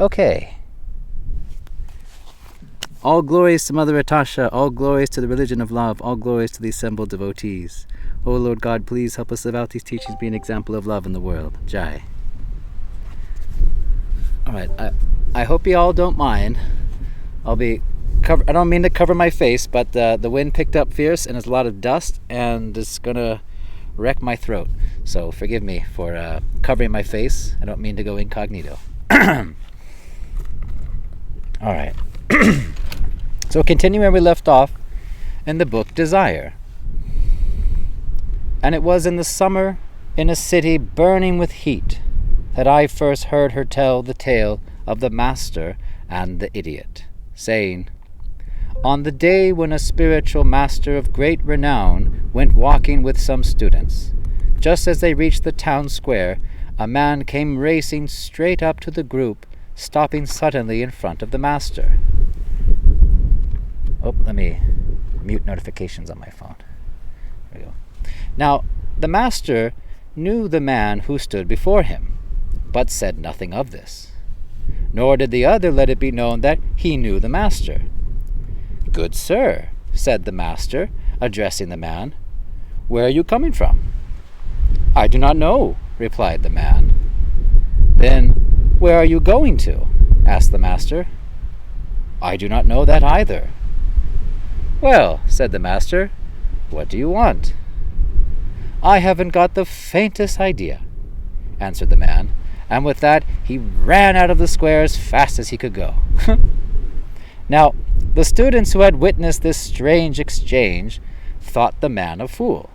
Okay. All glories to Mother Atasha, all glories to the religion of love, all glories to the assembled devotees. O Lord God, please help us live out these teachings, be an example of love in the world. Jai. Alright, I hope you all don't mind. I'll be I don't mean to cover my face, but the wind picked up fierce and there's a lot of dust and it's gonna wreck my throat. So forgive me for covering my face. I don't mean to go incognito. Alright. So continue where we left off in the book Desire. And it was in the summer, in a city burning with heat, that I first heard her tell the tale of the master and the idiot, saying, on the day when a spiritual master of great renown went walking with some students, just as they reached the town square, a man came racing straight up to the group, stopping suddenly in front of the master. Oh, let me mute notifications on my phone. There we go. Now, the master knew the man who stood before him, but said nothing of this. Nor did the other let it be known that he knew the master. Good sir, said the master, addressing the man, where are you coming from? I do not know, replied the man. Then, where are you going to? Asked the master. I do not know that either. Well, said the master, what do you want? I haven't got the faintest idea, answered the man, and with that he ran out of the square as fast as he could go. Now, the students who had witnessed this strange exchange thought the man a fool,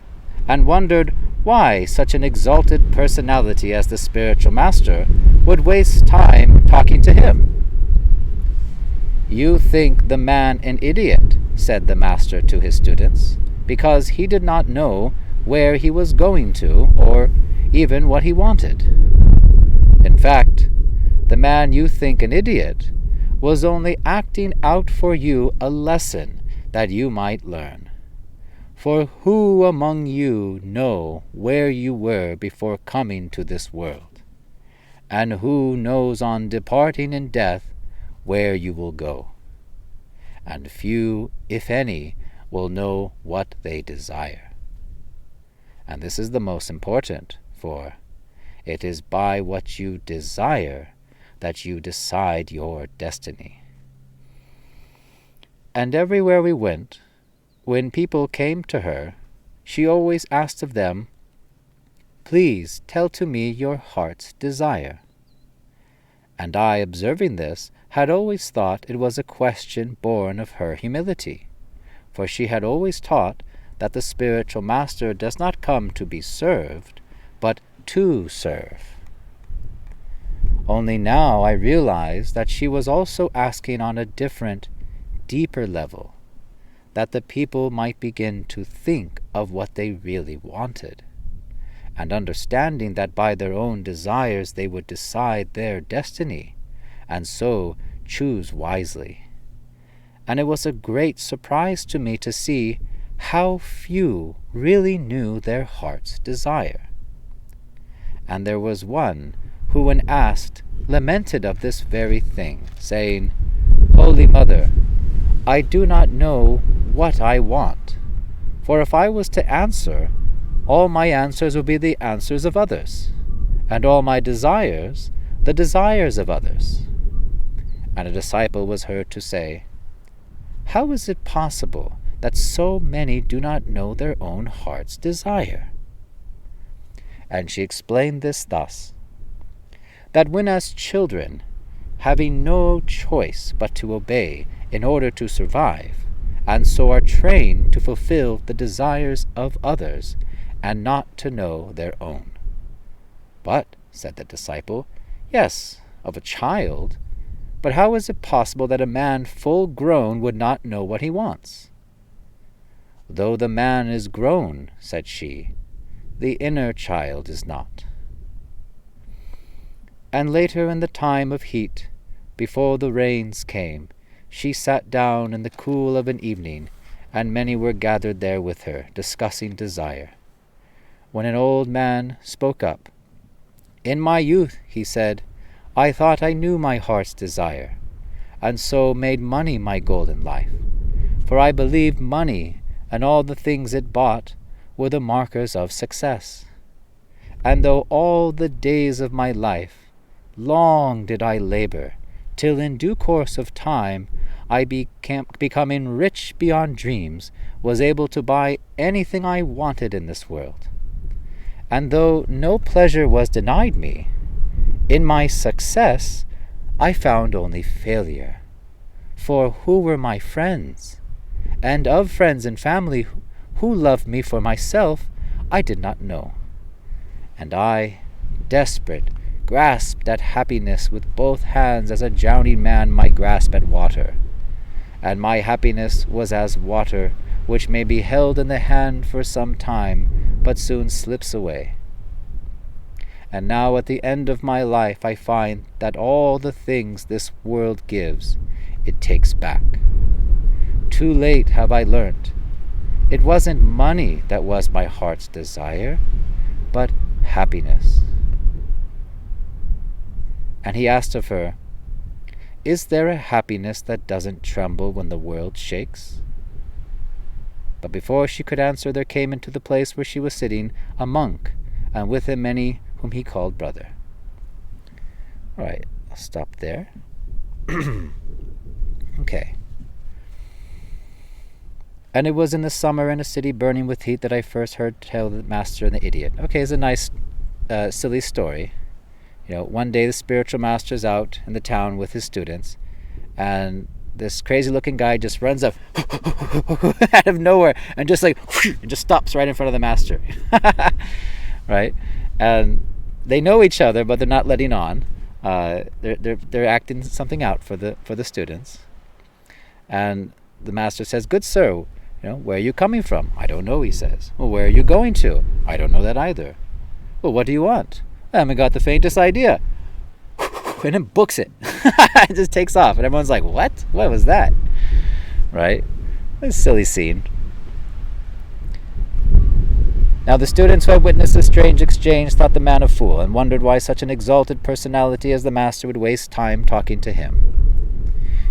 and wondered why such an exalted personality as the spiritual master would waste time talking to him. You think the man an idiot, said the master to his students, because he did not know where he was going to, or even what he wanted. In fact, the man you think an idiot was only acting out for you a lesson that you might learn. For who among you know where you were before coming to this world? And who knows on departing in death where you will go? And few, if any, will know what they desire. And this is the most important, for it is by what you desire that you decide your destiny. And everywhere we went, when people came to her, she always asked of them, please tell to me your heart's desire. And I, observing this, had always thought it was a question born of her humility, for she had always taught that the spiritual master does not come to be served, but to serve. Only now I realize that she was also asking on a different, deeper level, that the people might begin to think of what they really wanted, and understanding that by their own desires they would decide their destiny, and so choose wisely. And it was a great surprise to me to see how few really knew their heart's desire. And there was one who, when asked, lamented of this very thing, saying, Holy Mother, I do not know what I want, for if I was to answer, all my answers would be the answers of others, and all my desires the desires of others. And a disciple was heard to say, how is it possible that so many do not know their own heart's desire? And she explained this thus, that when as children, having no choice but to obey in order to survive, and so are trained to fulfill the desires of others, and not to know their own. But, said the disciple, yes, of a child, but how is it possible that a man full grown would not know what he wants? Though the man is grown, said she, the inner child is not. And later in the time of heat, before the rains came, she sat down in the cool of an evening, and many were gathered there with her, discussing desire, when an old man spoke up. In my youth, he said, I thought I knew my heart's desire, and so made money my goal in life. For I believed money and all the things it bought were the markers of success. And though all the days of my life long did I labor, till in due course of time I becoming rich beyond dreams, was able to buy anything I wanted in this world. And though no pleasure was denied me, in my success I found only failure. For who were my friends? And of friends and family who loved me for myself, I did not know. And I, desperate, grasped at happiness with both hands as a drowning man might grasp at water. And my happiness was as water, which may be held in the hand for some time, but soon slips away. And now at the end of my life I find that all the things this world gives, it takes back. Too late have I learnt. It wasn't money that was my heart's desire, but happiness. And he asked of her, Is there a happiness that doesn't tremble when the world shakes? But before she could answer, there came into the place where she was sitting a monk, and with him many whom he called brother. All right, I'll stop there. Okay. And it was in the summer in a city burning with heat that I first heard tell the master and the idiot. Okay, it's a nice, silly story. One day the spiritual master's out in the town with his students, and this crazy-looking guy just runs up out of nowhere and just stops right in front of the master, right? And they know each other, but they're not letting on. They're acting something out for the students. And the master says, "Good sir, where are you coming from?" "I don't know," he says. "Well, where are you going to?" "I don't know that either." "Well, what do you want?" "I haven't got the faintest idea." And then books it. It just takes off. And everyone's like, what? What was that? Right? It's a silly scene. Now the students who had witnessed this strange exchange thought the man a fool, and wondered why such an exalted personality as the master would waste time talking to him.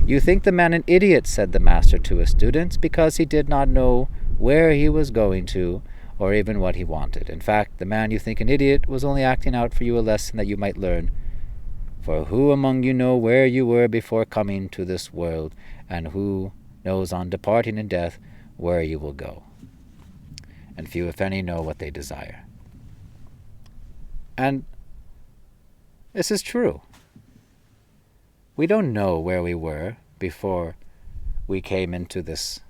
"You think the man an idiot," said the master to his students, "because he did not know where he was going to, or even what he wanted. In fact, the man you think an idiot was only acting out for you a lesson that you might learn. For who among you know where you were before coming to this world, and who knows on departing in death where you will go? And few, if any, know what they desire." And this is true. We don't know where we were before we came into this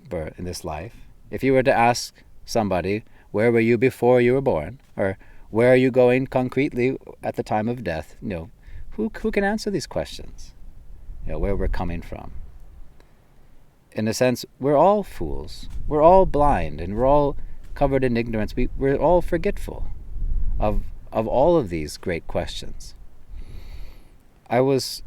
birth, in this life. If you were to ask somebody, where were you before you were born, or where are you going concretely at the time of death, who can answer these questions? Where we're coming from. In a sense, we're all fools. We're all blind, and we're all covered in ignorance. We're all forgetful of all of these great questions. I was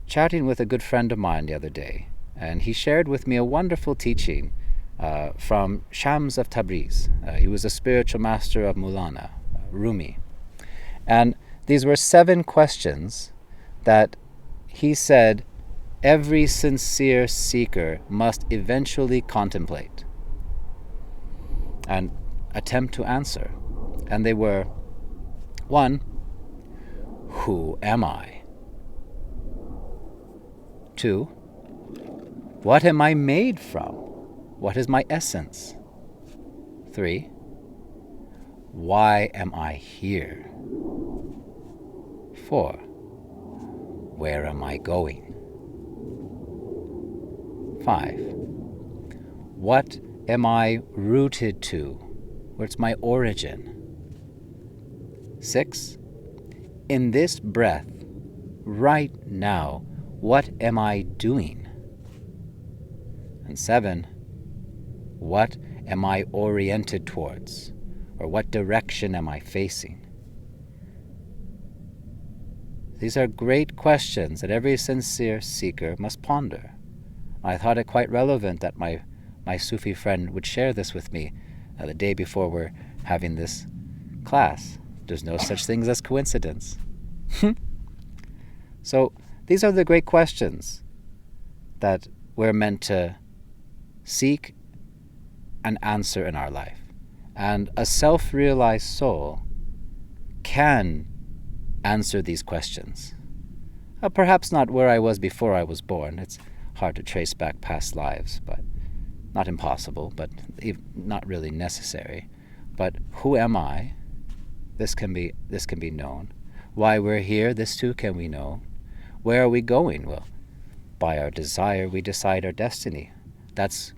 chatting with a good friend of mine the other day, and he shared with me a wonderful teaching from Shams of Tabriz. He was a spiritual master of Maulana Rumi. And these were 7 questions that he said every sincere seeker must eventually contemplate and attempt to answer. And they were, 1, who am I? 2, what am I made from? What is my essence? 3, why am I here? 4, where am I going? 5, what am I rooted to? Where's my origin? 6, in this breath, right now, what am I doing? And 7, what am I oriented towards? Or what direction am I facing? These are great questions that every sincere seeker must ponder. I thought it quite relevant that my Sufi friend would share this with me the day before we're having this class. There's no such things as coincidence. So these are the great questions that we're meant to seek and answer in our life. And a self-realized soul can answer these questions. Perhaps not where I was before I was born. It's hard to trace back past lives, but not impossible, but not really necessary. But who am I? This can be known. Why we're here, this too can we know. Where are we going? Well, by our desire, we decide our destiny. That's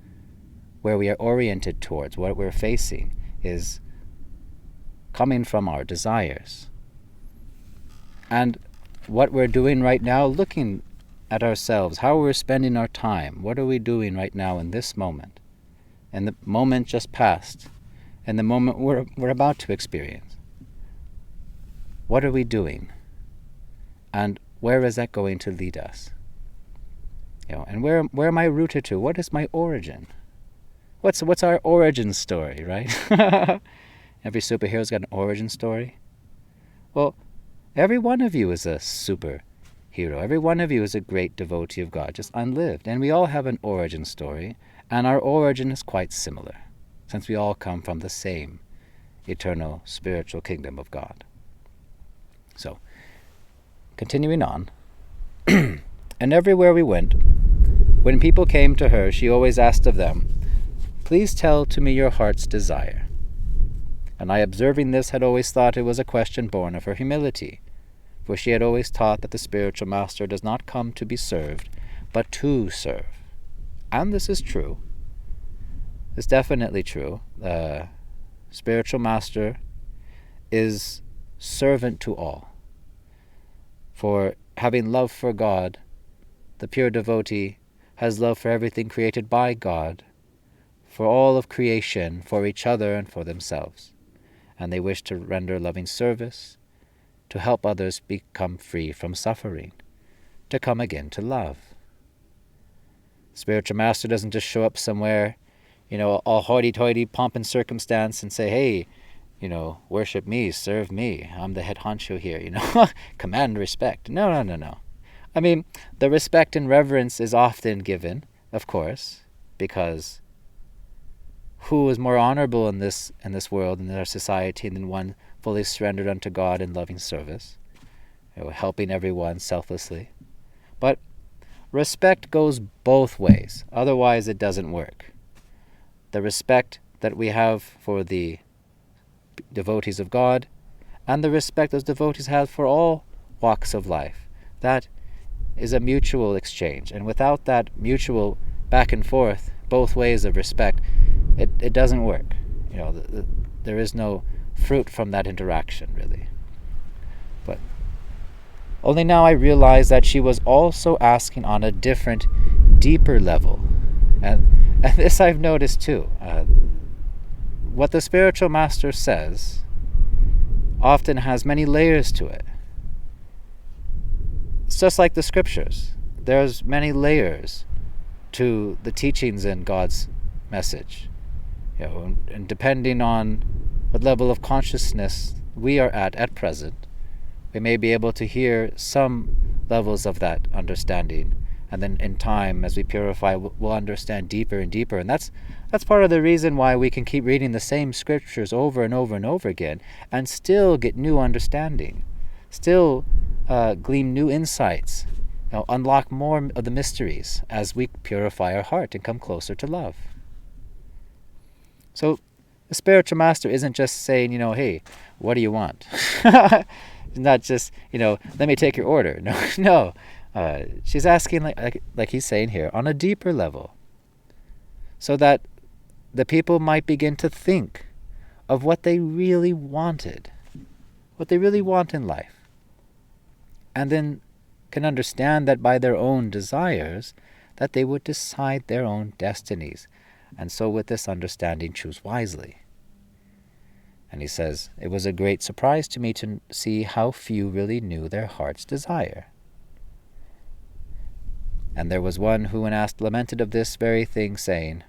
where we are oriented towards. What we're facing is coming from our desires. And what we're doing right now, looking at ourselves, how we're spending our time, what are we doing right now in this moment, and the moment just passed, and the moment we're about to experience. What are we doing? And where is that going to lead us? And where am I rooted to? What is my origin? What's our origin story, right? Every superhero's got an origin story. Well, every one of you is a superhero. Every one of you is a great devotee of God, just unlived. And we all have an origin story, and our origin is quite similar, since we all come from the same eternal spiritual kingdom of God. So, continuing on, and everywhere we went, when people came to her, she always asked of them, "Please tell to me your heart's desire." And I, observing this, had always thought it was a question born of her humility, for she had always taught that the spiritual master does not come to be served, but to serve. And this is true. It's definitely true. The spiritual master is servant to all. For having love for God, the pure devotee has love for everything created by God, for all of creation, for each other, and for themselves. And they wish to render loving service, to help others become free from suffering, to come again to love. Spiritual master doesn't just show up somewhere, all hoity-toity, pomp and circumstance, and say, "Hey, worship me, serve me. I'm the head honcho here, command respect." No. I mean, the respect and reverence is often given, of course, because who is more honorable in this world, in our society, than one fully surrendered unto God in loving service, helping everyone selflessly? But respect goes both ways. Otherwise, it doesn't work. The respect that we have for the devotees of God, and the respect those devotees have for all walks of life, that is a mutual exchange. And without that mutual back and forth, both ways of respect, it doesn't work. There is no fruit from that interaction, really. But only now I realize that she was also asking on a different, deeper level. And this I've noticed too. What the spiritual master says often has many layers to it. It's just like the scriptures. There's many layers to the teachings in God's message. And depending on what level of consciousness we are at present, we may be able to hear some levels of that understanding, and then in time, as we purify, we'll understand deeper and deeper. And that's part of the reason why we can keep reading the same scriptures over and over and over again, and still get new understanding, still glean new insights, unlock more of the mysteries as we purify our heart and come closer to love. So the spiritual master isn't just saying, "Hey, what do you want?" It's not just, "Let me take your order." No. She's asking, like he's saying here, on a deeper level, so that the people might begin to think of what they really wanted, what they really want in life, and then can understand that by their own desires, that they would decide their own destinies, and so with this understanding choose wisely. And he says, "It was a great surprise to me to see how few really knew their heart's desire. And there was one who, when asked, lamented of this very thing, saying,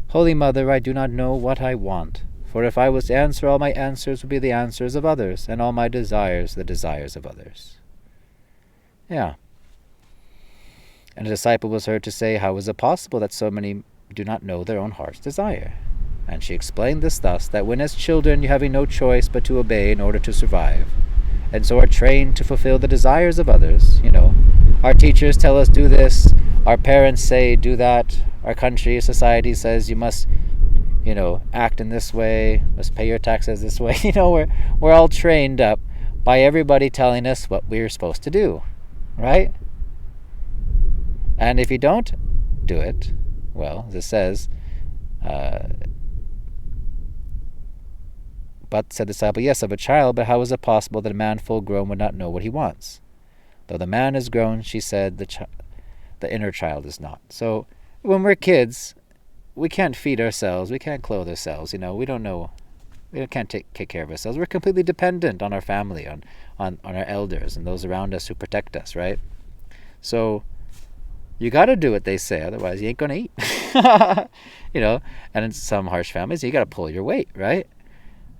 'Holy Mother, I do not know what I want, for if I was to answer, all my answers would be the answers of others, and all my desires the desires of others.'" Yeah. And a disciple was heard to say, how is it possible that so many do not know their own heart's desire? And she explained this thus, that when as children you having no choice but to obey in order to survive, and so are trained to fulfill the desires of others, our teachers tell us do this, our parents say do that, our country, society says you must, act in this way, must pay your taxes this way. We're all trained up by everybody telling us what we're supposed to do, right? And if you don't do it, well, as it says, but said the disciple, yes, of a child, but how is it possible that a man full grown would not know what he wants? Though the man is grown, she said, the inner child is not. So when we're kids, we can't feed ourselves, we can't clothe ourselves, we don't know, we can't take care of ourselves. We're completely dependent on our family, on our elders and those around us who protect us, right? So you got to do what they say, otherwise you ain't going to eat. And in some harsh families, you got to pull your weight, right?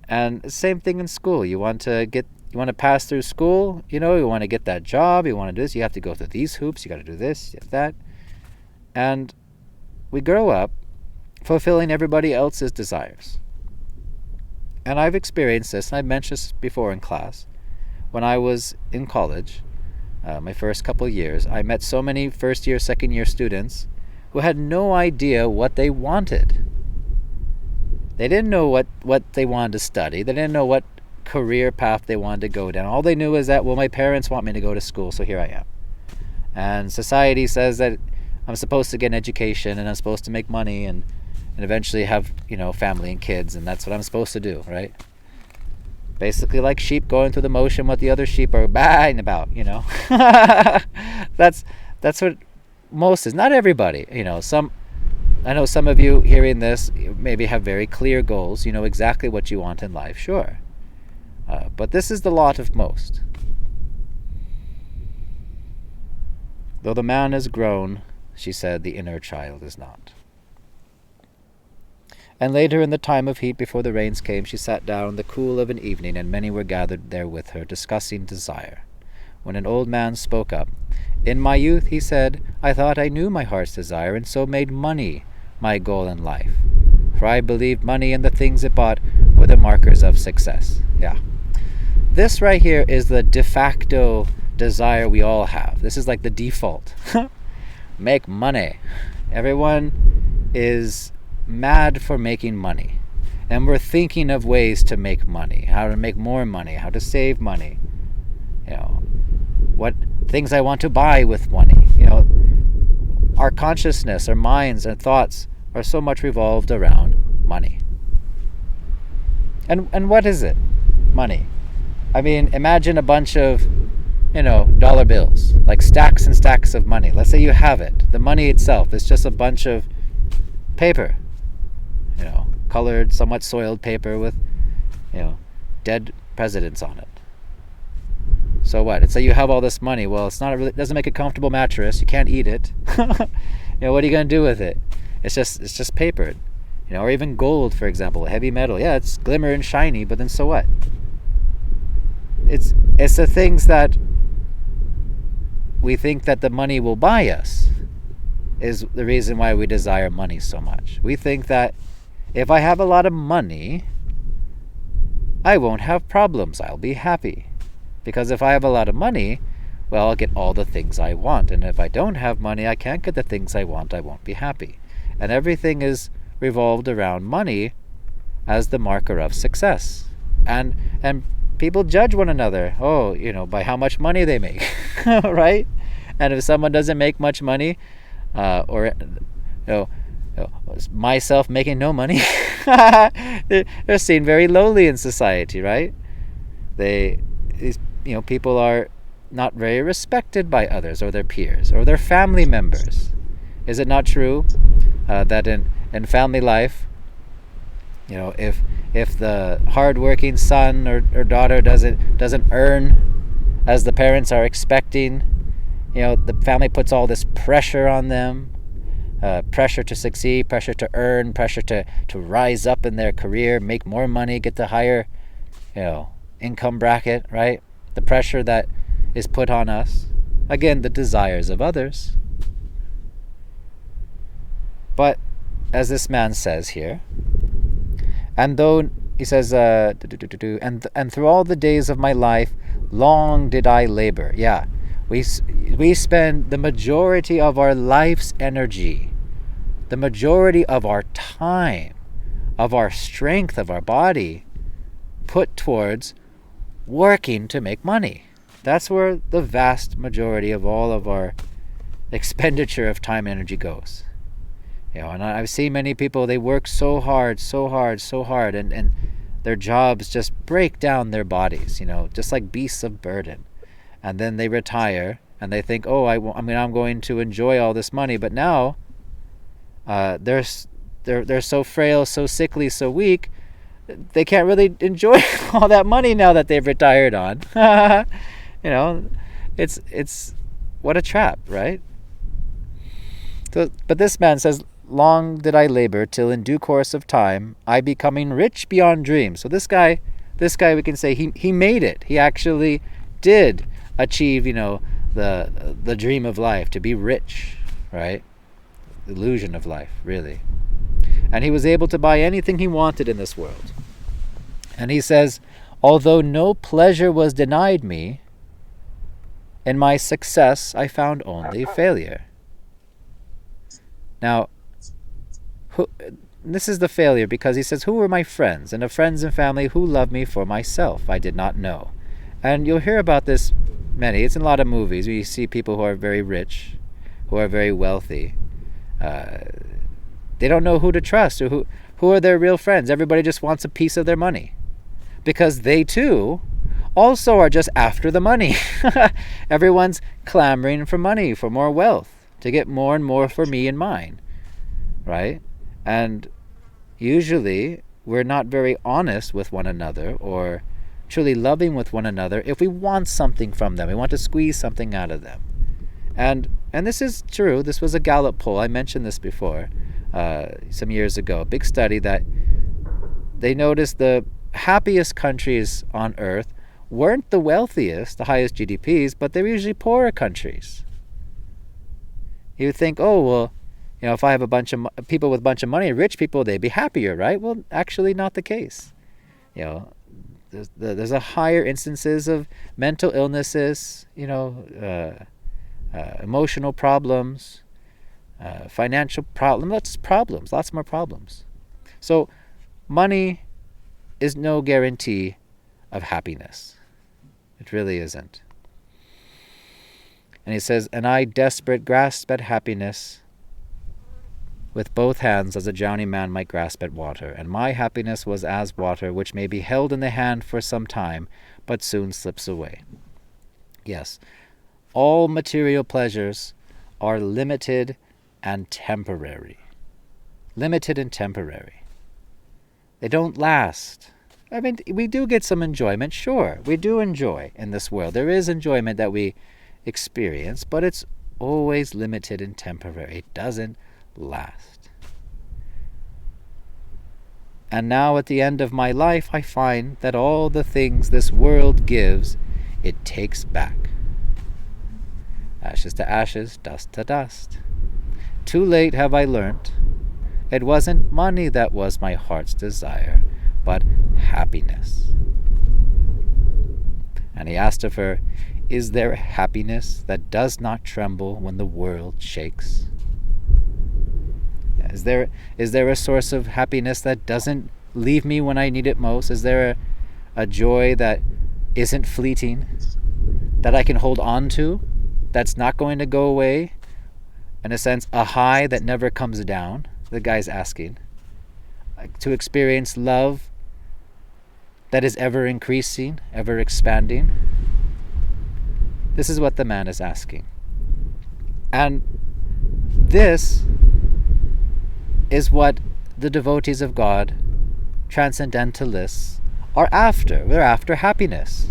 And same thing in school. You want to pass through school, you want to get that job, you want to do this, you have to go through these hoops, you got to do this, that. And we grow up fulfilling everybody else's desires. And I've experienced this, and I've mentioned this before in class. When I was in college, my first couple of years, I met so many first year, second year students who had no idea what they wanted. They didn't know what they wanted to study. They didn't know what career path they wanted to go down. All they knew is that, well, my parents want me to go to school, so here I am. And society says that I'm supposed to get an education and I'm supposed to make money and eventually have, family and kids, and that's what I'm supposed to do, right? Basically like sheep going through the motion what the other sheep are baaing about, That's what most is. Not everybody, I know some of you hearing this maybe have very clear goals, exactly what you want in life, sure. But this is the lot of most. Though the man is grown, she said, the inner child is not. And later in the time of heat before the rains came, she sat down in the cool of an evening, and many were gathered there with her, discussing desire. When an old man spoke up, in my youth, he said, I thought I knew my heart's desire, and so made money my goal in life. For I believed money and the things it bought were the markers of success. Yeah. This right here is the de facto desire we all have. This is like the default. Make money. Everyone is mad for making money. And we're thinking of ways to make money, how to make more money, how to save money. What things I want to buy with money. Our consciousness, our minds, and thoughts are so much revolved around money. And what is it? Money. I mean, imagine a bunch of, dollar bills, like stacks and stacks of money. Let's say you have it. The money itself is just a bunch of paper, colored, somewhat soiled paper with, dead presidents on it. So what? Let's say you have all this money. Well, it doesn't make a comfortable mattress. You can't eat it. What are you going to do with it? It's just paper, or even gold, for example, heavy metal. Yeah, it's glimmer and shiny, but then so what? It's the things that we think that the money will buy us is the reason why we desire money so much. We think that if I have a lot of money, I won't have problems. I'll be happy. Because if I have a lot of money, well, I'll get all the things I want. And if I don't have money, I can't get the things I want. I won't be happy. And everything is revolved around money as the marker of success. And people judge one another, by how much money they make, right? And if someone doesn't make much money, or myself making no money, they're seen very lowly in society, right? These people are not very respected by others or their peers or their family members. Is it not true that in family life, if the hardworking son or daughter doesn't earn as the parents are expecting, the family puts all this pressure on them, pressure to succeed, pressure to earn, pressure to rise up in their career, make more money, get the higher, income bracket, right? The pressure that is put on us. Again, the desires of others. But as this man says here, and though he says, and through all the days of my life, long did I labor. Yeah, we spend the majority of our life's energy, the majority of our time, of our strength, of our body, put towards working to make money. That's where the vast majority of all of our expenditure of time and energy goes. And I've seen many people, they work so hard, and their jobs just break down their bodies, just like beasts of burden. And then they retire, and they think, I'm going to enjoy all this money. But now, they're so frail, so sickly, so weak, they can't really enjoy all that money now that they've retired on. It's what a trap, right? So, but this man says, long did I labor till in due course of time I becoming rich beyond dreams. So this guy we can say he made it. He actually did achieve, the dream of life, to be rich, right? The illusion of life, really. And he was able to buy anything he wanted in this world. And he says, although no pleasure was denied me, in my success I found only failure. Now, this is the failure, because he says, who were my friends? And of friends and family who loved me for myself I did not know. And you'll hear about this it's in a lot of movies where you see people who are very rich, who are very wealthy. They don't know who to trust, or who are their real friends. Everybody just wants a piece of their money, because they too also are just after the money. Everyone's clamoring for money, for more wealth, to get more and more for me and mine, right? And usually we're not very honest with one another, or truly loving with one another, if we want something from them. We want to squeeze something out of them. And this is true. This was a Gallup poll. I mentioned this before, some years ago. A big study that they noticed the happiest countries on earth weren't the wealthiest, the highest GDPs, but they were usually poorer countries. You would think, if I have a bunch of people with a bunch of money, rich people, they'd be happier, right? Well, actually not the case. There's a higher instances of mental illnesses, emotional problems, financial problems, lots more problems. So money is no guarantee of happiness. It really isn't. And he says, and I desperate grasped at happiness with both hands, as a drowning man might grasp at water. And my happiness was as water, which may be held in the hand for some time, but soon slips away. Yes, all material pleasures are limited and temporary. Limited and temporary. They don't last. I mean, we do get some enjoyment, sure. We do enjoy in this world. There is enjoyment that we experience, but it's always limited and temporary. It doesn't last. And now at the end of my life, I find that all the things this world gives, it takes back. Ashes to ashes, dust to dust. Too late have I learnt, it wasn't money that was my heart's desire, but happiness. And he asked of her, is there happiness that does not tremble when the world shakes? Is there a source of happiness that doesn't leave me when I need it most? Is there a joy that isn't fleeting, that I can hold on to, that's not going to go away? In a sense, a high that never comes down, the guy's asking. To experience love that is ever increasing, ever expanding. This is what the man is asking. And this is what the devotees of God, transcendentalists, are after. They're after happiness.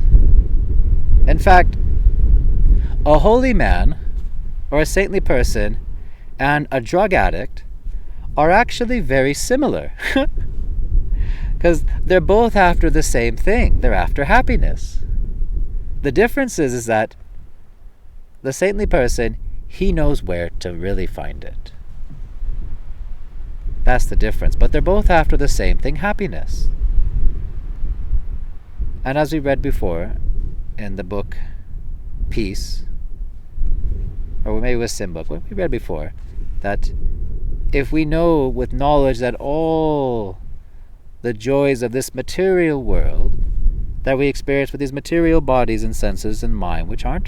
In fact, a holy man or a saintly person and a drug addict are actually very similar. Because they're both after the same thing. They're after happiness. The difference is that the saintly person, he knows where to really find it. That's the difference. But they're both after the same thing, happiness. And as we read before in the book Peace, or maybe it was Sin Book, what we read before, that if we know with knowledge that all the joys of this material world that we experience with these material bodies and senses and mind, which are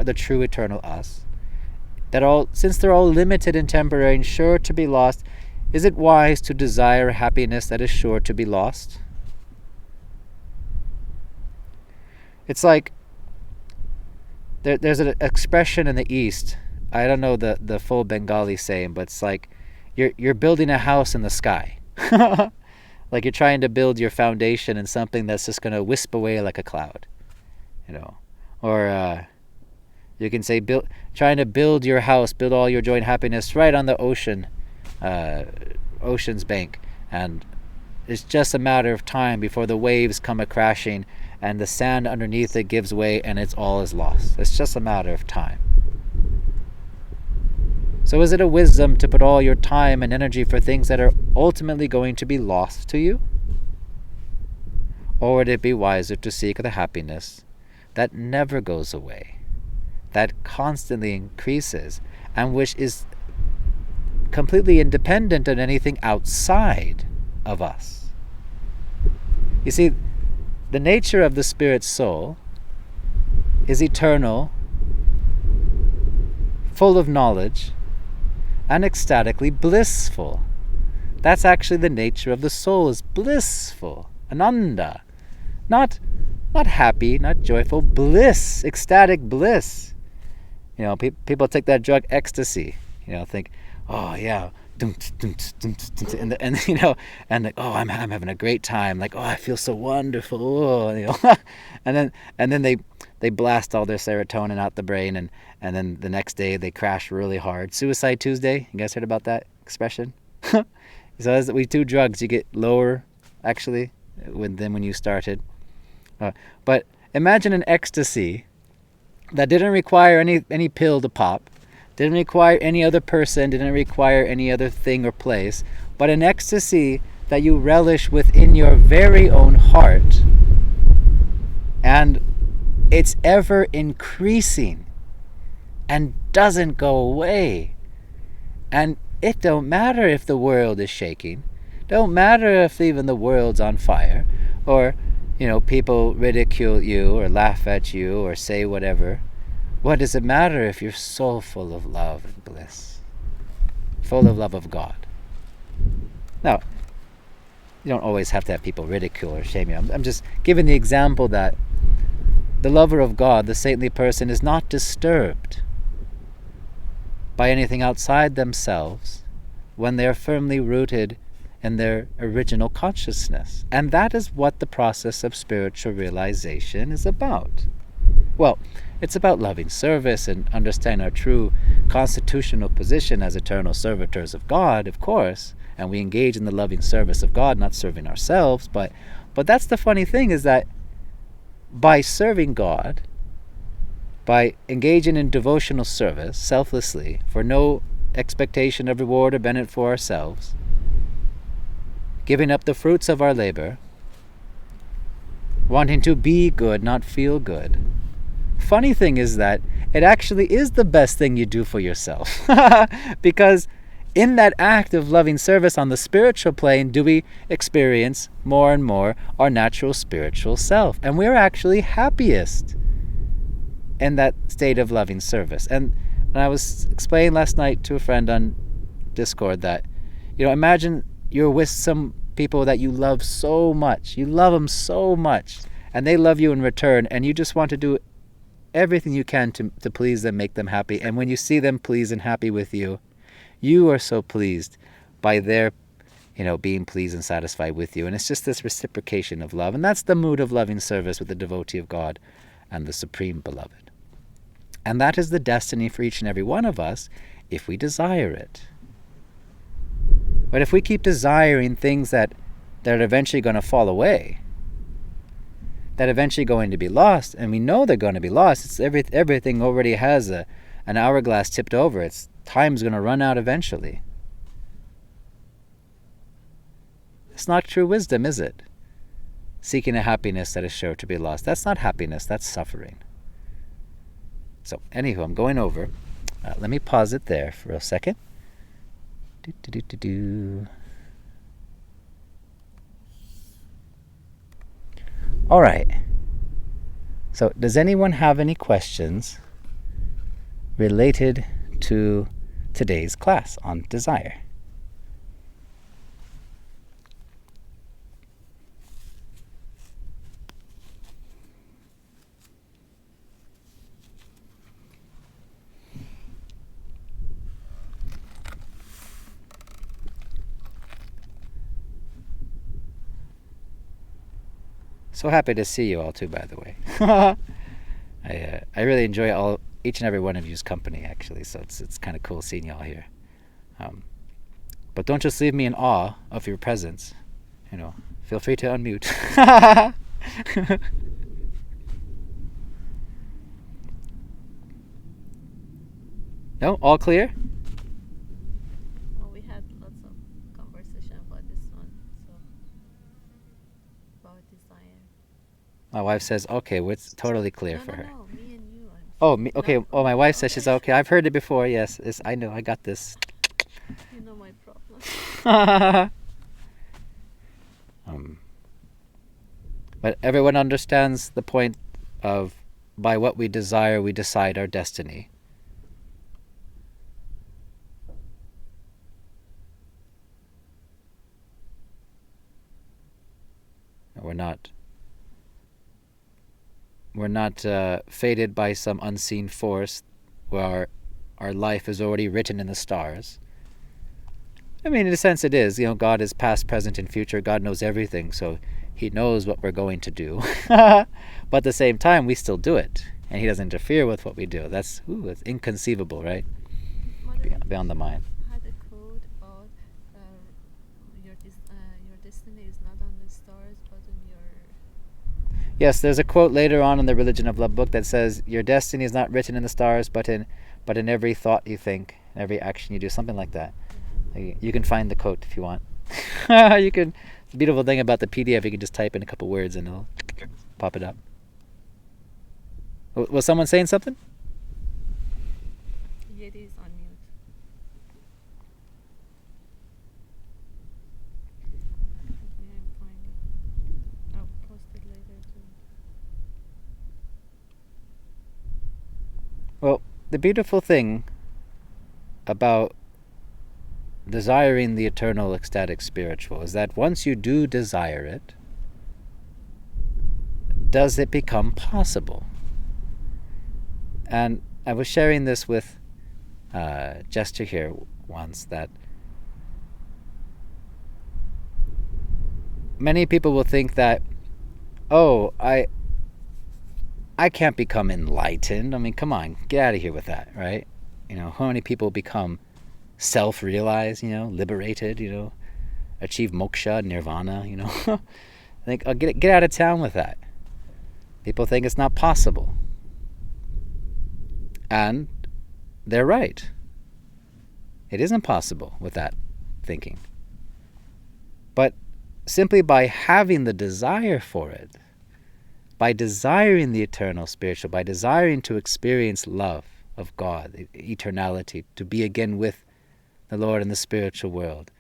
the true eternal us, that all, since they're all limited and temporary and sure to be lost, is it wise to desire a happiness that is sure to be lost? It's like there's an expression in the East. I don't know the full Bengali saying, but it's like you're building a house in the sky. Like you're trying to build your foundation in something that's just going to wisp away like a cloud, or you can say trying to build your house, build all your joy and happiness right on the ocean's bank, and it's just a matter of time before the waves come a crashing and the sand underneath it gives way and all is lost. It's just a matter of time. So is it a wisdom to put all your time and energy for things that are ultimately going to be lost to you? Or would it be wiser to seek the happiness that never goes away, that constantly increases, and which is completely independent of anything outside of us? You see, the nature of the spirit soul is eternal, full of knowledge, and ecstatically blissful. That's actually the nature of the soul, is blissful, ananda, not happy, not joyful, bliss, ecstatic bliss. People take that drug ecstasy, think, oh yeah, and oh, I'm having a great time, like, oh, I feel so wonderful, and then they blast all their serotonin out the brain, and then the next day they crash really hard. Suicide Tuesday, you guys heard about that expression? So as we do drugs, you get lower actually than when you started. But imagine an ecstasy that didn't require any pill to pop, didn't require any other person, didn't require any other thing or place, but an ecstasy that you relish within your very own heart, and it's ever increasing and doesn't go away. And it don't matter if the world is shaking, don't matter if even the world's on fire, or people ridicule you or laugh at you or say whatever. What does it matter if you're so full of love and bliss, full of love of God? Now, you don't always have to have people ridicule or shame you. I'm just giving the example that the lover of God, the saintly person, is not disturbed by anything outside themselves when they are firmly rooted in their original consciousness. And that is what the process of spiritual realization is about. Well, it's about loving service and understanding our true constitutional position as eternal servitors of God, of course, and we engage in the loving service of God, not serving ourselves. But that's the funny thing, is that by serving God, by engaging in devotional service selflessly, for no expectation of reward or benefit for ourselves, giving up the fruits of our labor, wanting to be good, not feel good. Funny thing is that it actually is the best thing you do for yourself. Because in that act of loving service on the spiritual plane, do we experience more and more our natural spiritual self. And we're actually happiest in that state of loving service. And I was explaining last night to a friend on Discord that, imagine you're with some people that you love so much. You love them so much, and they love you in return, and you just want to do everything you can to please them, make them happy. And when you see them pleased and happy with you, you are so pleased by their, being pleased and satisfied with you. And it's just this reciprocation of love. And that's the mood of loving service with the devotee of God and the Supreme Beloved. And that is the destiny for each and every one of us if we desire it. But if we keep desiring things that are eventually going to fall away, that eventually going to be lost, and we know they're going to be lost. It's everything already has an hourglass tipped over. It's time's going to run out eventually. It's not true wisdom, is it? Seeking a happiness that is sure to be lost. That's not happiness, that's suffering. So, anywho, I'm going over. Let me pause it there for a second. All right. So, does anyone have any questions related to today's class on desire? So happy to see you all too, by the way. I really enjoy each and every one of you's company, actually. So it's kind of cool seeing y'all here. But don't just leave me in awe of your presence. Feel free to unmute. No, all clear? Well, we had lots of conversation about this one, so about desire. My wife says, okay, it's totally clear for her. No, me and you. Oh, me? Okay. Oh, my wife says she's okay. I've heard it before. Yes, I know. I got this. You know my problem. But everyone understands the point of by what we desire, we decide our destiny. We're not fated by some unseen force where our life is already written in the stars. I mean, in a sense it is. God is past, present, and future. God knows everything, so he knows what we're going to do. But at the same time, we still do it. And he doesn't interfere with what we do. It's inconceivable, right? Beyond the mind. Had a quote about your destiny is not on the stars, but in your... Yes, there's a quote later on in the Religion of Love book that says, your destiny is not written in the stars, but in every thought you think, every action you do, something like that. You can find the quote if you want. You can. The beautiful thing about the PDF, you can just type in a couple words and it'll pop it up. Was someone saying something? Yeti is on mute. Let me find it. I'll post it later too. Well, the beautiful thing about desiring the eternal, ecstatic, spiritual is that once you do desire it, does it become possible? And I was sharing this with Jester here once, that many people will think that, oh, I can't become enlightened. I mean, come on, get out of here with that, right? How many people become self-realized, liberated, achieve moksha, nirvana, I think, get out of town with that. People think it's not possible. And they're right. It isn't possible with that thinking. But simply by having the desire for it, by desiring the eternal spiritual, by desiring to experience love of God, eternality, to be again with the Lord in the spiritual world,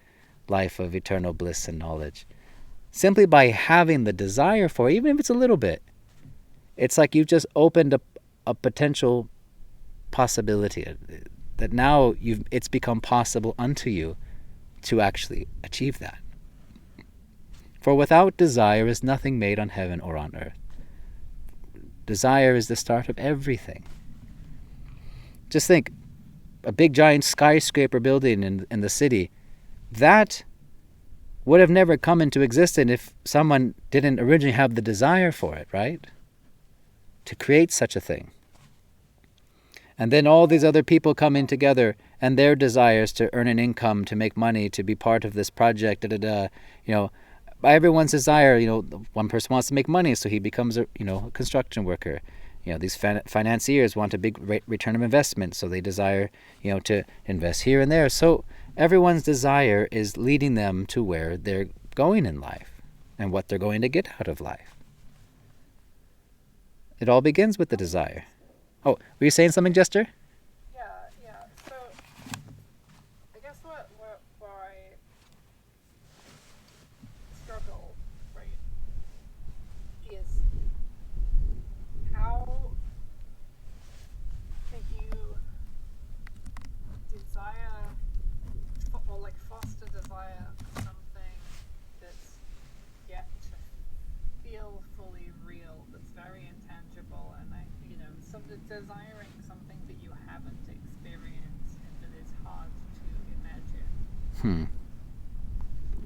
life of eternal bliss and knowledge, simply by having the desire for it, even if it's a little bit, it's like you've just opened up a potential possibility that now it's become possible unto you to actually achieve that. For without desire is nothing made on heaven or on earth. Desire is the start of everything. Just think, a big giant skyscraper building in the city, that would have never come into existence if someone didn't originally have the desire for it, right? To create such a thing. And then all these other people come in together and their desires to earn an income, to make money, to be part of this project, by everyone's desire, one person wants to make money, so he becomes a construction worker. These financiers want a big return of investment, so they desire, to invest here and there. So everyone's desire is leading them to where they're going in life and what they're going to get out of life. It all begins with the desire. Oh, were you saying something, Jester? Yeah. So I guess where I struggle, right, is how can you desire or like foster desire for something that's yet to feel fully real, that's very intangible, and desiring something that you haven't experienced and that is hard to imagine.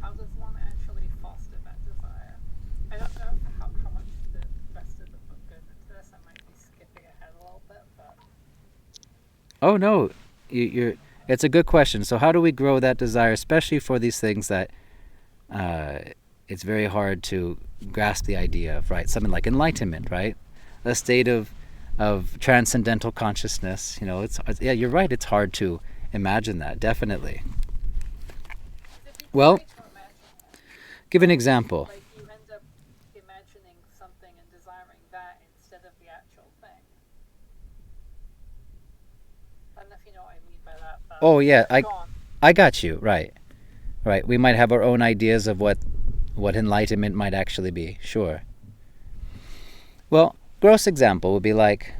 How does one actually foster that desire? I don't know how much the rest of the book goes into this. I might be skipping ahead a little bit, but Oh no, it's a good question. So how do we grow that desire, especially for these things that it's very hard to grasp the idea of, right? Something like enlightenment, right? A state of transcendental consciousness. Yeah, you're right. It's hard to imagine that, definitely. Well, give an example. like you end up imagining something and desiring that instead of the actual thing. I don't know if you know what I mean by that. But Oh yeah, go on. I got you. Right. We might have our own ideas of what enlightenment might actually be. Sure. Well, gross example would be like,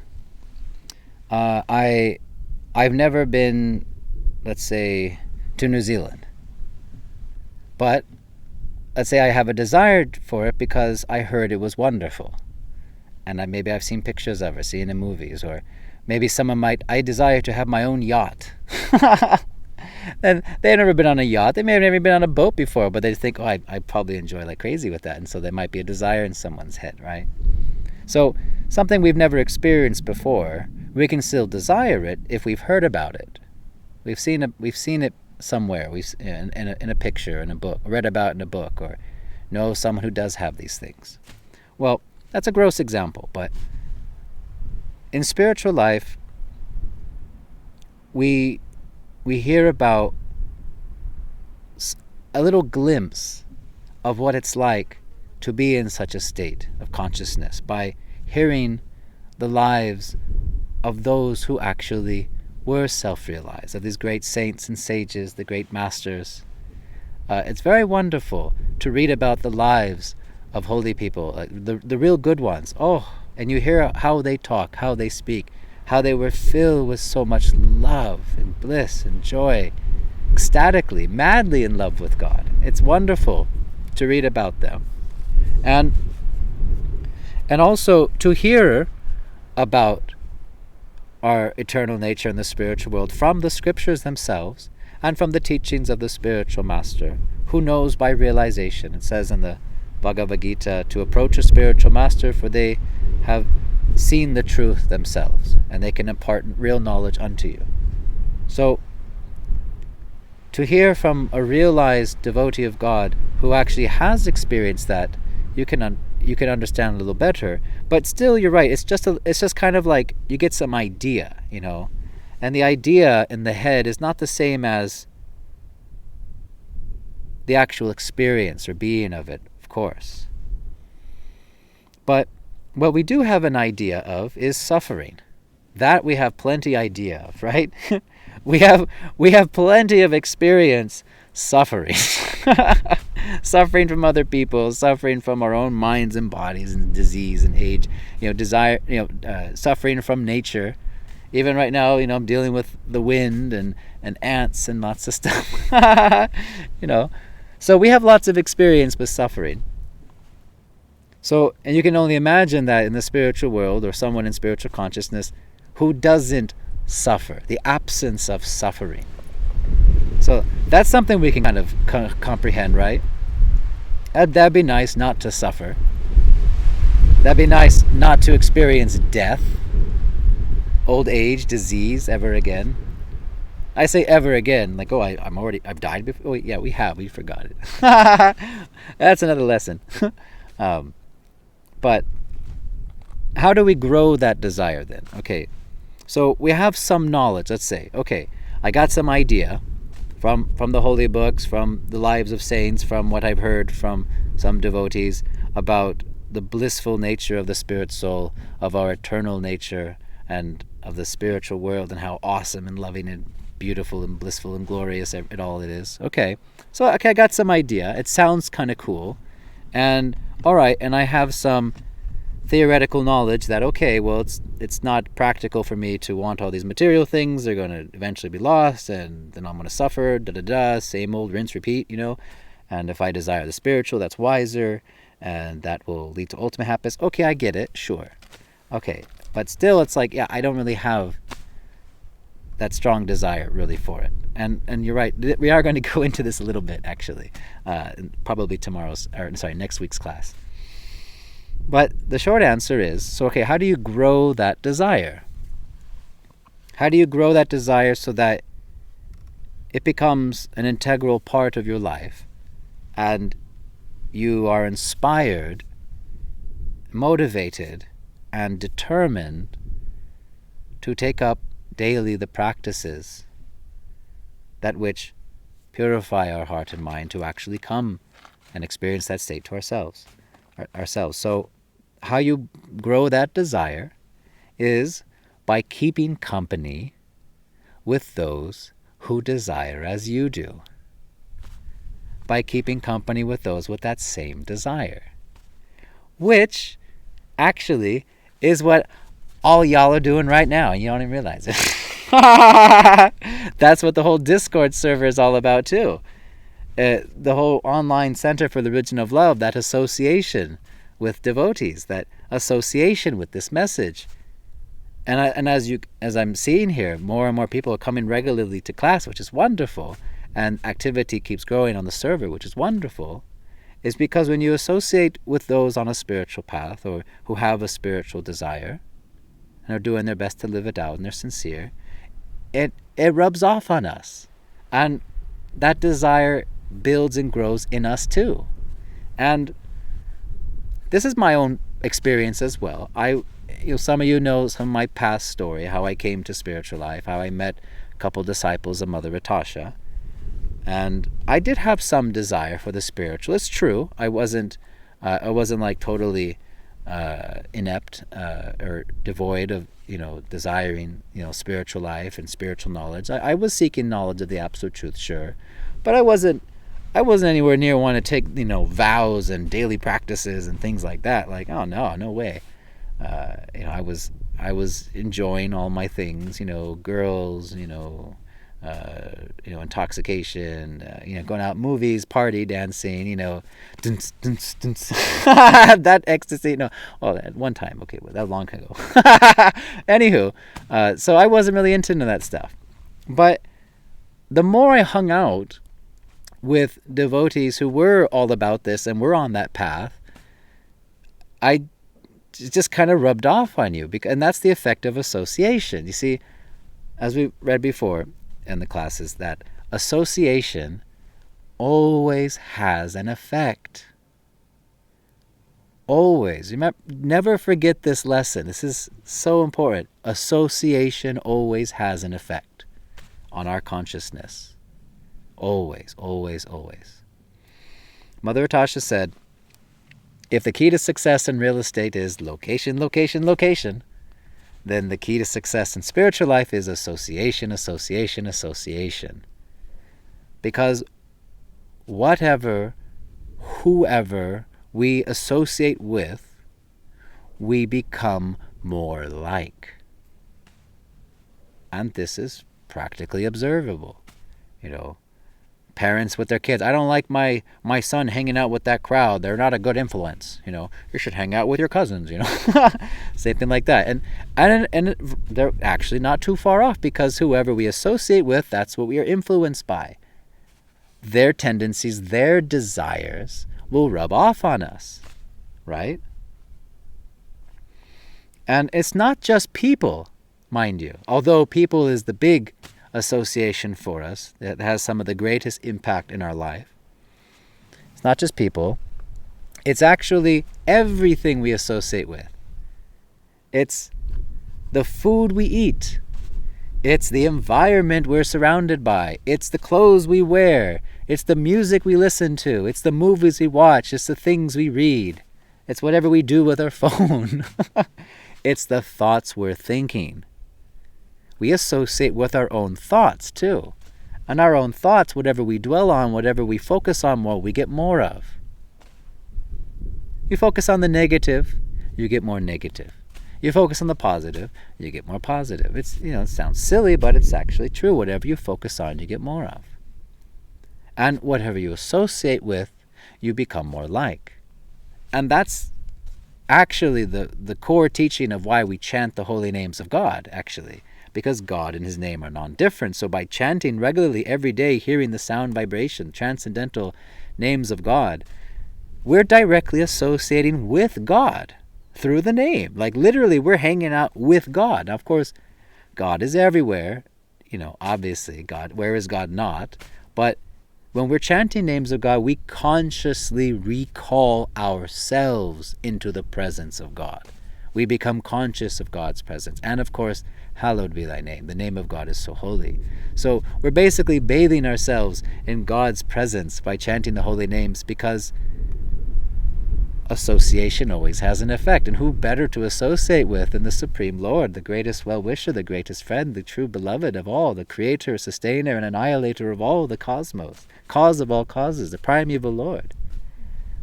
I've never been, let's say, to New Zealand, but let's say I have a desire for it because I heard it was wonderful, and maybe I've seen pictures of it, seen in movies, or maybe I desire to have my own yacht. And they've never been on a yacht. They may have never been on a boat before, but they think, I probably enjoy like crazy with that, and so there might be a desire in someone's head, right? So something we've never experienced before, we can still desire it if we've heard about it. We've seen it somewhere. In a picture, in a book, read about in a book, or know someone who does have these things. Well, that's a gross example, but in spiritual life, we hear about a little glimpse of what it's like to be in such a state of consciousness by hearing the lives of those who actually were self-realized, of these great saints and sages, the great masters. It's very wonderful to read about the lives of holy people, the real good ones. And you hear how they talk, how they speak, how they were filled with so much love and bliss and joy, ecstatically, madly in love with God. It's wonderful to read about them. And also to hear about our eternal nature in the spiritual world from the scriptures themselves and from the teachings of the spiritual master, who knows by realization. It says in the Bhagavad Gita to approach a spiritual master, for they have seen the truth themselves, and they can impart real knowledge unto you. So, to hear from a realized devotee of God who actually has experienced that, you can understand a little better. But still, you're right. It's just kind of like you get some idea, and the idea in the head is not the same as the actual experience or being of it, of course. But what we do have an idea of is suffering. That we have plenty idea of, right? we have plenty of experience suffering. Suffering from other people, suffering from our own minds and bodies and disease and age, suffering from nature. Even right now, I'm dealing with the wind and ants and lots of stuff. So we have lots of experience with suffering. So, and you can only imagine that in the spiritual world, or someone in spiritual consciousness who doesn't suffer, the absence of suffering. So that's something we can kind of comprehend, right? That'd be nice not to suffer. That'd be nice not to experience death, old age, disease ever again. I say ever again, like, oh, I've died before. Oh, yeah, we forgot it. That's another lesson. But how do we grow that desire then? Okay, so we have some knowledge. Let's say, okay, I got some idea from the holy books, from the lives of saints, from what I've heard from some devotees about the blissful nature of the spirit soul, of our eternal nature, and of the spiritual world, and how awesome and loving and beautiful and blissful and glorious it all it is. Okay, so I got some idea. It sounds kind of cool, and all right, and I have some theoretical knowledge that, okay, well, it's not practical for me to want all these material things. They're going to eventually be lost, and then I'm going to suffer. Same old rinse repeat, And if I desire the spiritual, that's wiser, and that will lead to ultimate happiness. Okay, I get it, sure. Okay, but still, it's like, yeah, I don't really have that strong desire really for it. And you're right, we are going to go into this a little bit, actually, probably next week's class. But the short answer is, so okay, how do you grow that desire? How do you grow that desire so that it becomes an integral part of your life, and you are inspired, motivated, and determined to take up daily the practices that which purify our heart and mind to actually come and experience that state to ourselves. So how you grow that desire is by keeping company with those who desire as you do. By keeping company with those with that same desire. Which actually is what all y'all are doing right now, and you don't even realize it. That's what the whole Discord server is all about too. The whole online center for the religion of love, that association with devotees, that association with this message. And as I'm seeing here, more and more people are coming regularly to class, which is wonderful, and activity keeps growing on the server, which is wonderful, is because when you associate with those on a spiritual path, or who have a spiritual desire, and are doing their best to live it out, and they're sincere, it rubs off on us. And that desire builds and grows in us too. And this is my own experience as well. Some of you know some of my past story, how I came to spiritual life, how I met a couple disciples of Mother Natasha. And I did have some desire for the spiritual. It's true. I wasn't like totally inept or devoid of desiring spiritual life and spiritual knowledge. I was seeking knowledge of the absolute truth, sure, but I wasn't anywhere near wanting to take vows and daily practices and things like that. Like, oh no way. I was enjoying all my things, girls, intoxication, going out, movies, party, dancing, dunce, dunce, dunce. That ecstasy. No, at one time, okay, well, that long ago. Anywho, so I wasn't really into that stuff. But the more I hung out with devotees who were all about this and were on that path, it just kind of rubbed off on you, and that's the effect of association. You see, as we read before in the classes, that association always has an effect. Always. Remember, never forget this lesson. This is so important. Association always has an effect on our consciousness. Always, always, always. Mother Natasha said, if the key to success in real estate is location, location, location, then the key to success in spiritual life is association, association, association. Because whoever we associate with, we become more like. And this is practically observable. Parents with their kids. I don't like my son hanging out with that crowd. They're not a good influence. You should hang out with your cousins. Same thing like that. And they're actually not too far off, because whoever we associate with, that's what we are influenced by. Their tendencies, their desires will rub off on us, right? And it's not just people, mind you. Although people is the big association for us that has some of the greatest impact in our life. It's not just people. It's actually everything we associate with. It's the food we eat. It's the environment we're surrounded by. It's the clothes we wear. It's the music we listen to. It's the movies we watch. It's the things we read. It's whatever we do with our phone. It's the thoughts we're thinking. We associate with our own thoughts too. And our own thoughts, whatever we dwell on, whatever we focus on more, we get more of. You focus on the negative, you get more negative. You focus on the positive, you get more positive. It's, it sounds silly, but it's actually true. Whatever you focus on, you get more of. And whatever you associate with, you become more like. And that's actually the core teaching of why we chant the holy names of God, actually. Because God and his name are non-different. So by chanting regularly every day, hearing the sound vibration, transcendental names of God, we're directly associating with God through the name. Like literally, we're hanging out with God. Now, of course, God is everywhere. Obviously, God, where is God not? But when we're chanting names of God, we consciously recall ourselves into the presence of God. We become conscious of God's presence. And of course, hallowed be thy name. The name of God is so holy. So we're basically bathing ourselves in God's presence by chanting the holy names, because association always has an effect. And who better to associate with than the Supreme Lord, the greatest well-wisher, the greatest friend, the true beloved of all, the creator, sustainer, and annihilator of all the cosmos, cause of all causes, the primeval Lord,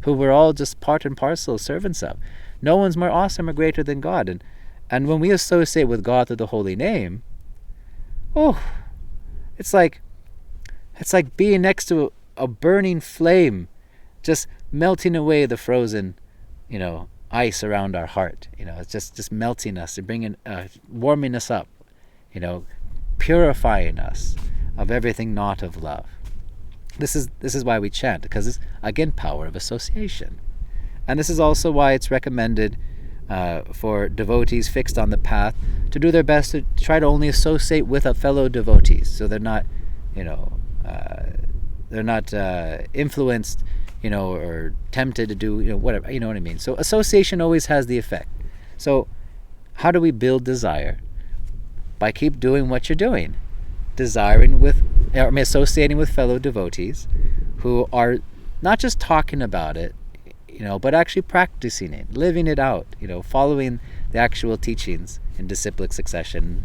who we're all just part and parcel servants of. No one's more awesome or greater than God. And when we associate with God through the holy name, it's like being next to a burning flame, just melting away the frozen, ice around our heart. It's just melting us and bringing, warming us up, purifying us of everything not of love. This is why we chant, because it's, again, power of association. And this is also why it's recommended for devotees fixed on the path to do their best to try to only associate with fellow devotees, so they're not, influenced, or tempted to do, whatever, you know what I mean. So association always has the effect. So how do we build desire? By keep doing what you're doing, associating with fellow devotees who are not just talking about it, but actually practicing it, living it out, following the actual teachings in disciplic succession,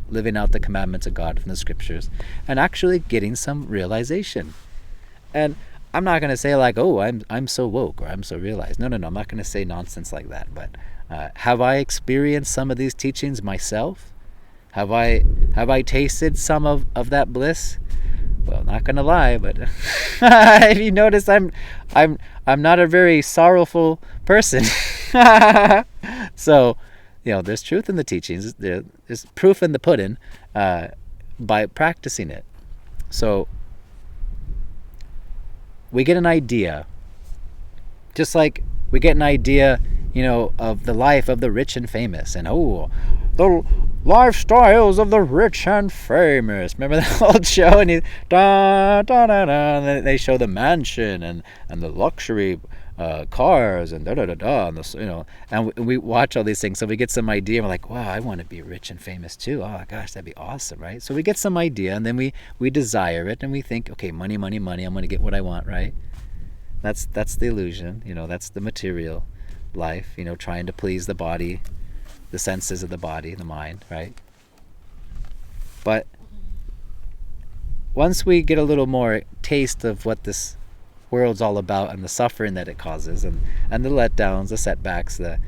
living out the commandments of God from the scriptures, and actually getting some realization. And I'm not going to say like, oh, I'm so woke or I'm so realized. No, I'm not going to say nonsense like that. But have I experienced some of these teachings myself? Have I tasted some of that bliss? Well, not gonna lie, but if you notice, I'm not a very sorrowful person. So, there's truth in the teachings. There's proof in the pudding by practicing it. So we get an idea, just like we get an idea, of the life of the rich and famous, and the lifestyles of the rich and famous. Remember that old show? And and they show the mansion and the luxury cars and and and we watch all these things, so we get some idea. And we're like, wow, I want to be rich and famous too. Oh gosh, that'd be awesome, right? So we get some idea, and then we desire it, and we think, okay, money, I'm going to get what I want, right? That's the illusion, that's the material life, trying to please the body, the senses of the body, the mind, right? But once we get a little more taste of what this world's all about, and the suffering that it causes, and the letdowns, the setbacks, the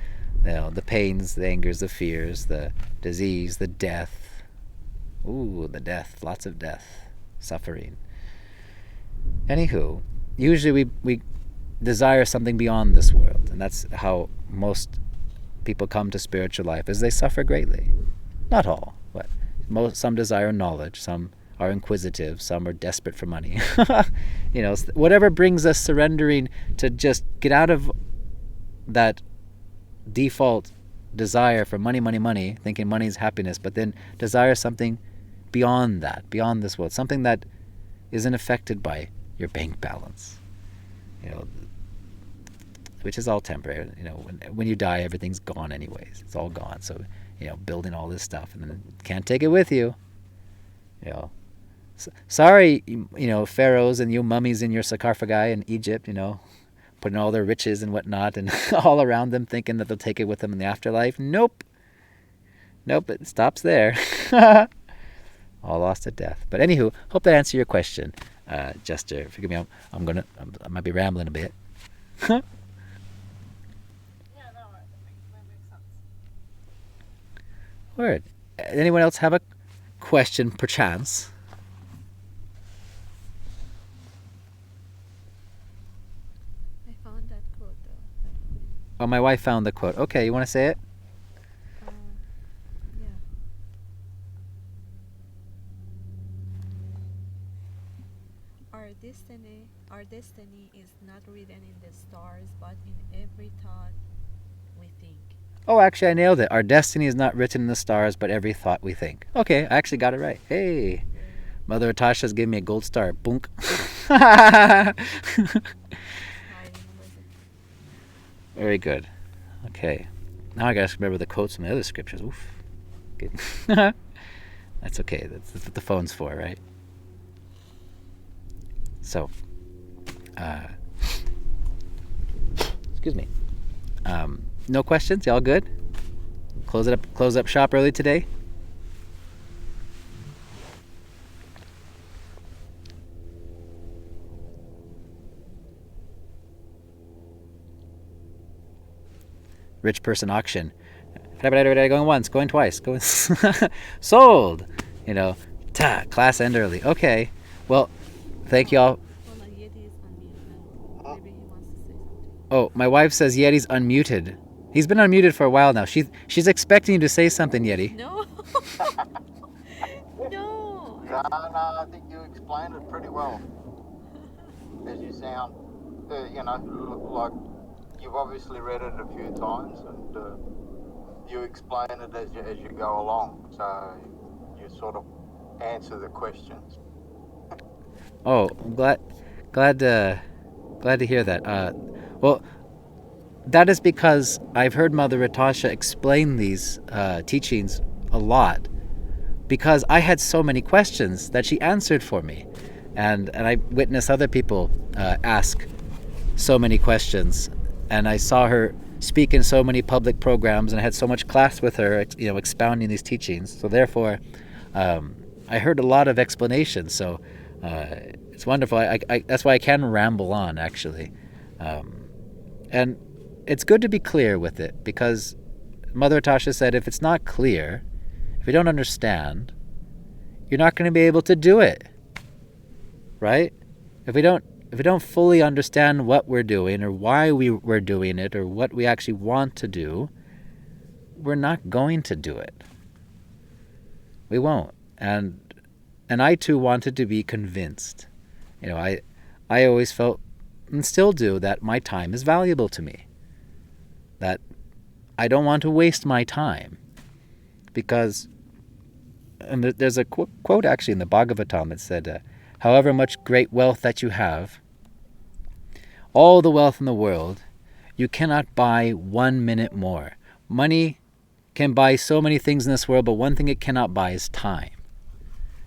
pains, the angers, the fears, the disease, the death. The death, lots of death, suffering. Anywho, usually we desire something beyond this world, and that's how most people come to spiritual life, is they suffer greatly. Not all, but some desire knowledge, some are inquisitive, some are desperate for money. Whatever brings us surrendering to just get out of that default desire for money, thinking money is happiness, but then desire something beyond that, beyond this world, something that isn't affected by your bank balance, which is all temporary. When you die, everything's gone anyways. It's all gone. So, building all this stuff and then can't take it with you. Sorry, pharaohs and you mummies in your sarcophagi in Egypt, putting all their riches and whatnot and all around them, thinking that they'll take it with them in the afterlife. Nope, it stops there. All lost at death. But anywho, hope that answered your question, Jester. Forgive me, I might be rambling a bit. Yeah, no, that makes sense. Word. Anyone else have a question, perchance? I found that quote though. Oh, my wife found the quote. Okay, you want to say it? Yeah. Our destiny is not written in the stars, but in every thought we think. Oh, actually, I nailed it. Our destiny is not written in the stars, but every thought we think. Okay, I actually got it right. Hey, Mother Natasha's giving me a gold star. Boonk. I remember it. Very good. Okay. Now I gotta remember the quotes from the other scriptures. Oof. Good. That's okay. That's what the phone's for, right? So, excuse me. No questions? Y'all good? Close up shop early today? Rich person auction. Going once, going twice, going sold. Class end early. Okay. Well, thank y'all. Hold on, Yeti is unmuted. Maybe he wants to say something. Oh, my wife says Yeti's unmuted. He's been unmuted for a while now. She's expecting you to say something, Yeti. No. No. No, I think you explained it pretty well. As you sound, like you've obviously read it a few times, and you explain it as you go along. So you sort of answer the questions. Oh, I'm glad to hear that. Well, that is because I've heard Mother Natasha explain these teachings a lot, because I had so many questions that she answered for me, and I witnessed other people ask so many questions, and I saw her speak in so many public programs, and I had so much class with her, expounding these teachings. So therefore, I heard a lot of explanations. So it's wonderful. I that's why I can ramble on, actually, and it's good to be clear with it, because Mother Natasha said if it's not clear, if you don't understand, you're not going to be able to do it, right? If we don't fully understand what we're doing, or why we're doing it, or what we actually want to do, we're not going to do it. We won't. And I too wanted to be convinced. I always felt, and still do, that my time is valuable to me. That I don't want to waste my time. Because, and there's a quote actually in the Bhagavatam that said, however much great wealth that you have, all the wealth in the world, you cannot buy 1 minute more. Money can buy so many things in this world, but one thing it cannot buy is time.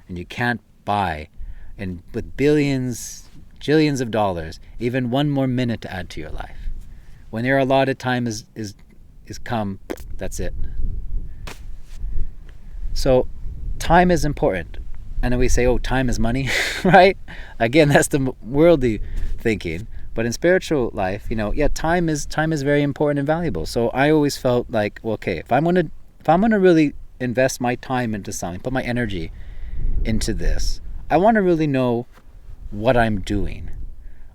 And you can't buy, and with billions, jillions of dollars, even 1 more minute to add to your life. When your allotted time is come, that's it. So time is important. And then we say, oh, time is money, right? Again, that's the worldly thinking. But in spiritual life, time is very important and valuable. So I always felt like, well, okay, if I'm gonna really invest my time into something, put my energy into this, I want to really know what I'm doing.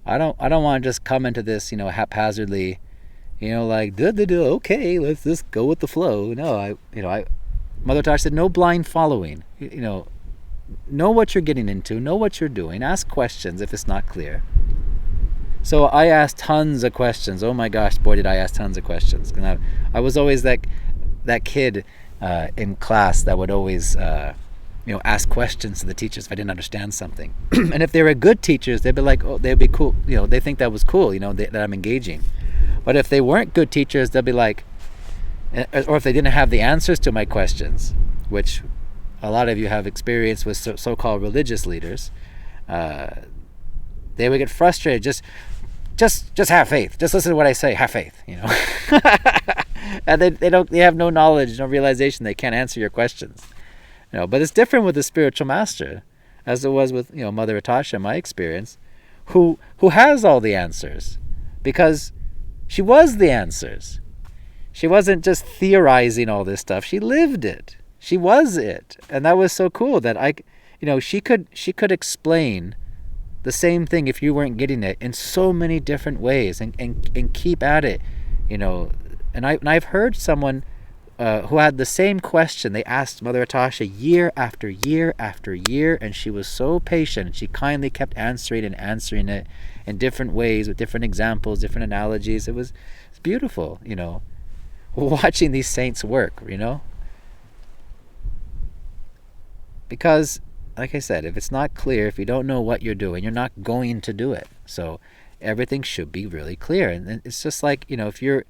I don't want to just come into this, haphazardly, like okay, let's just go with the flow. No, Mother Natasha said, no blind following. Know what you're getting into, know what you're doing, ask questions if it's not clear. So I asked tons of questions. Oh my gosh, boy, did I ask tons of questions. And I was always that kid in class that would always ask questions to the teachers if I didn't understand something. And if they were good teachers, they'd be like, oh, they'd be cool. They think that was cool, that I'm engaging. But if they weren't good teachers, they'll be like, or if they didn't have the answers to my questions, which a lot of you have experience with so-called religious leaders, they would get frustrated. Just have faith. Just listen to what I say. Have faith, and they have no knowledge, no realization. They can't answer your questions. But it's different with the spiritual master, as it was with Mother Atasha, my experience, who has all the answers, because she was the answers. She wasn't just theorizing all this stuff. She lived it. She was it, and that was so cool that she could explain the same thing if you weren't getting it in so many different ways, and keep at it, And I've heard someone who had the same question. They asked Mother Atasha year after year after year, and she was so patient. She kindly kept answering it in different ways, with different examples, different analogies. It's beautiful, watching these saints work, Because, like I said, if it's not clear, if you don't know what you're doing, you're not going to do it. So everything should be really clear. And it's just like, if you're,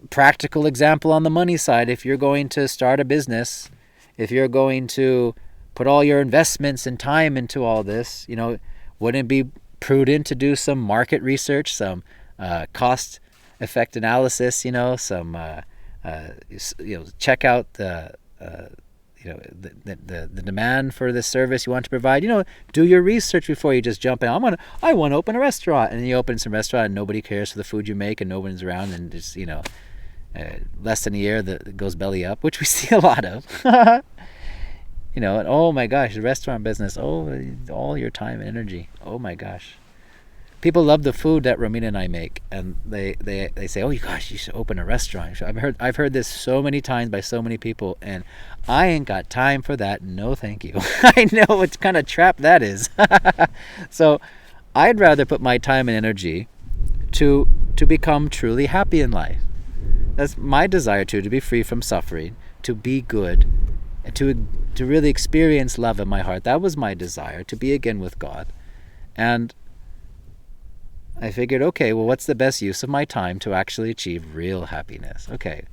practical example on the money side, if you're going to start a business, if you're going to put all your investments and time into all this, wouldn't it be prudent to do some market research, some cost effect analysis, some check out the demand for the service you want to provide. Do your research before you just jump in. I want to open a restaurant, and then you open some restaurant and nobody cares for the food you make, and nobody's around, and just less than a year that goes belly up, which we see a lot of. And oh my gosh, the restaurant business, all your time and energy, oh my gosh. People love the food that Romina and I make, and they say, "Oh, gosh, you should open a restaurant." I've heard this so many times by so many people, and I ain't got time for that. No, thank you. I know what kind of trap that is. So, I'd rather put my time and energy to become truly happy in life. That's my desire to be free from suffering, to be good, and to really experience love in my heart. That was my desire, to be again with God, and I figured, okay, well, what's the best use of my time to actually achieve real happiness? Okay,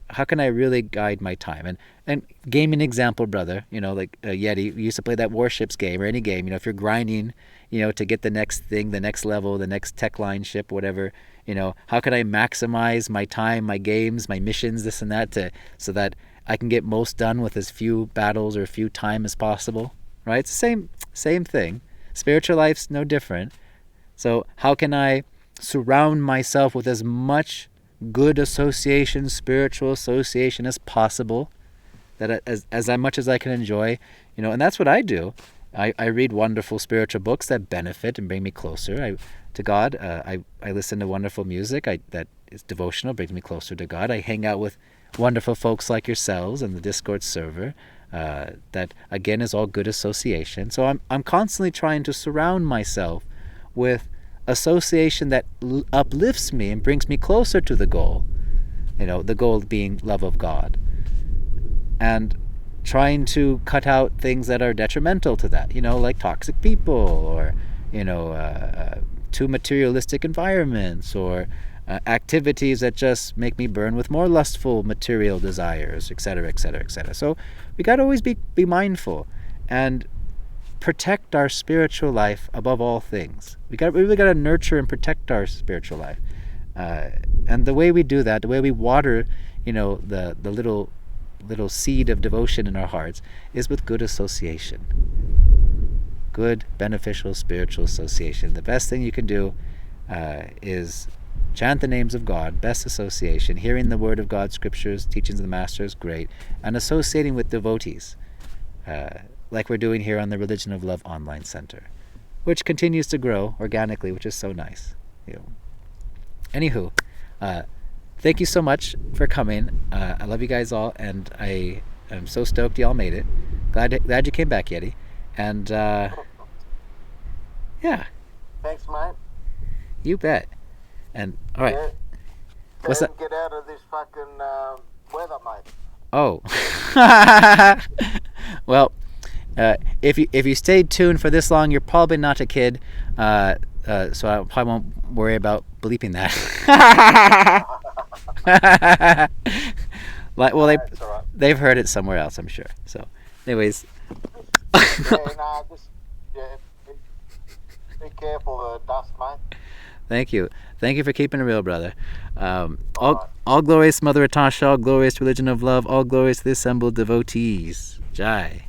how can I really guide my time? And give me an example, brother. Like Yeti, we used to play that Warships game, or any game. If you're grinding, to get the next thing, the next level, the next tech line ship, whatever. How can I maximize my time, my games, my missions, this and that, so that I can get most done with as few battles or few time as possible, right? It's the same thing. Spiritual life's no different. So how can I surround myself with as much good association, spiritual association as possible, that as much as I can enjoy, and that's what I do. I read wonderful spiritual books that benefit and bring me closer to God. I listen to wonderful music that is devotional, brings me closer to God. I hang out with wonderful folks like yourselves and the Discord server. That again is all good association. So I'm constantly trying to surround myself with association that uplifts me and brings me closer to the goal. The goal being love of God, and trying to cut out things that are detrimental to that. Like toxic people, or too materialistic environments, or activities that just make me burn with more lustful material desires, etc., etc., etc. So we got to always be mindful and protect our spiritual life above all things. We really got to nurture and protect our spiritual life, and the way we do that, the way we water, the little seed of devotion in our hearts, is with good association, good beneficial spiritual association. The best thing you can do is chant the names of God, best association, hearing the word of God, scriptures, teachings of the masters, great, and associating with devotees, like we're doing here on the Religion of Love Online Center, which continues to grow organically, which is so nice. Anywho, thank you so much for coming. I love you guys all, and I am so stoked y'all made it. Glad you came back, Yeti. And yeah. Thanks, mate. You bet. And all right. Yeah. What's that? Get out of this fucking weather, mate. Oh. Well, if you stayed tuned for this long, you're probably not a kid. So I probably won't worry about bleeping that. Well, That's all right. they've heard it somewhere else, I'm sure. So, anyways, Yeah, nah, just be careful of the dust, mate. thank you for keeping it real, brother. Alright. All glorious Mother Atasha, all glorious religion of love, all glorious to the assembled devotees. Jai.